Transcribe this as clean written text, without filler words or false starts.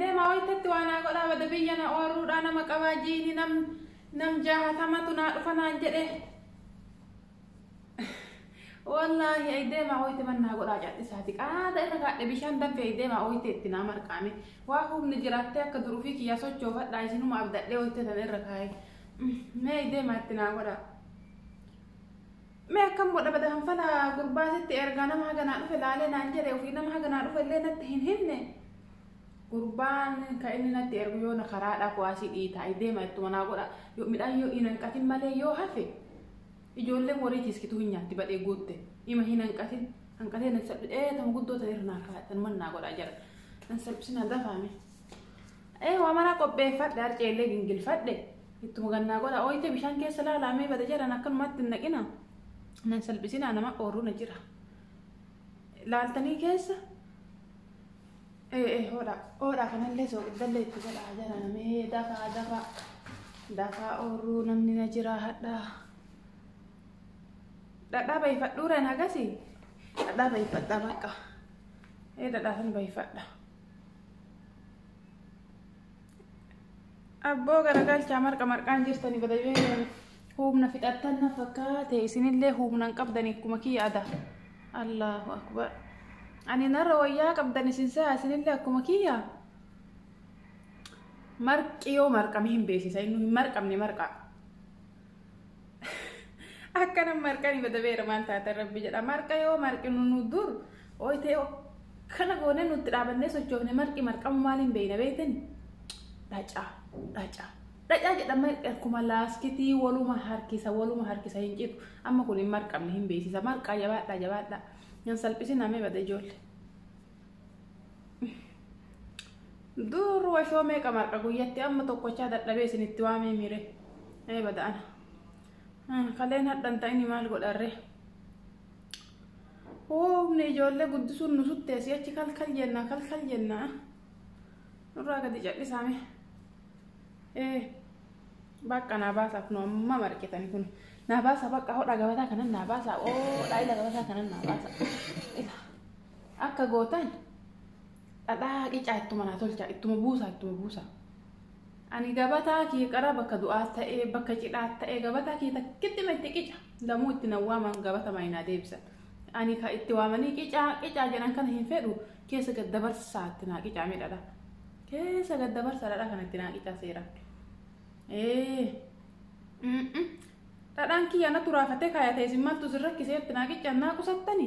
deema hoytetti waan godhaa bada biyyana ooruudha nama qabaa jiini nam jaatamatu naa dhufa naan jedhe wallahi ay deema hoyte manna godhaa cadhisaati qaada irra kaadhe bishaan danfe ay deema hoytetti naa marqaame waa humni jiraatte akka duruufii kiyya sochoofadhaa isinuma abdadhee hoyte tan irra kaa'e mee ay deema itti naa godhaa mee akkam godha bada hanfala gurbaasitti ergaa nama haganaa dhufe laalee naan jedhe ofii nama haganaa dhufe illee natti hin himne gurbaan ka inni natti ergu yoo na karaadhaa kuwaasii dhiita ay deema ittuma naa godha yoo midhaan yoo hin hanqatin malee yoo hafe ijoolleen warii tiiskitu hin nyaatti badhee guutte ima hin hanqatee nan salphidhee tama guddoota irnaa kaa'atan mannaa godhaa jira nan salphisina dafaame waa maraa qopheeffadhe harceellee gingilfadhe ittuma gannaa godha ooyite bishaan keessa laalaamee bada jedhan akkanumatti hin naqina nan salphisina nama ooruna jira laaltanii keessa hoodhaa kanallee soogiddalle itti godhaa jira namee dafaa ooruu namni na jira hadhaa dhadhaa bayfadhuura hin hagasi dhadhaa bayfadha bakka dhadhaa san bayfadha abboo garagalchaa marqaan jirtani badayee humna fixattan na fakkaate isinillee humnan qabdan akkuma kiyya ada allahu akbar ani narra wayyaa qabdan isin saa isinillee akkuma kiyya marqi yoo marqame hin beesisa inni hin marqamne marqa akkana marqani badabeera maal taatan rabbi jedha marqa yoo marqinu nu dur ooyte kana goone nutti dhaabannee sochoofne marqi marqamu maal hin beeyna beeytani dhacaa jedhama akkuma laaskitii waluma harkisa hin citu amma kun hin marqamne hin beeksisa marqaa jabaadha yan salphisina mee bada ijoollee dur washoo meeqa marqa guyyatti amma tokkochaa dadhabee isinitti waamee mire bada ana kaleen hadhan ta'ini maal godharre humni ijoollee guddisuun nu sutteesi achi kalkal jenna nurraa gadi cadhisaame bakka naa baasaaf nu amma marqitani kun naa baasa bakka hodha gabataa kanan naa baasa dhaila gabataa kanan naa baasa akka gootan dhadhaa qicaa ittuma naa tolcha ittuma buusa ani gabataa kii qara bakka du'aa ta'ee bakka cidhaa ta'ee gabataa kii takkitti matti qica lamuu itti nawwaaman gabata maayinaa deebisa ani ka itti waamanii qicaa jedhan kana hin fedhu keessa gaddabarsaatti naa qicaa midhadha keessa gaddabarsaadha kanatti naa qicaa seera dhadhaan kiyya na turaafatee kaayatee isin maaltu sirrakkiseetti naa qicaa naa qusattani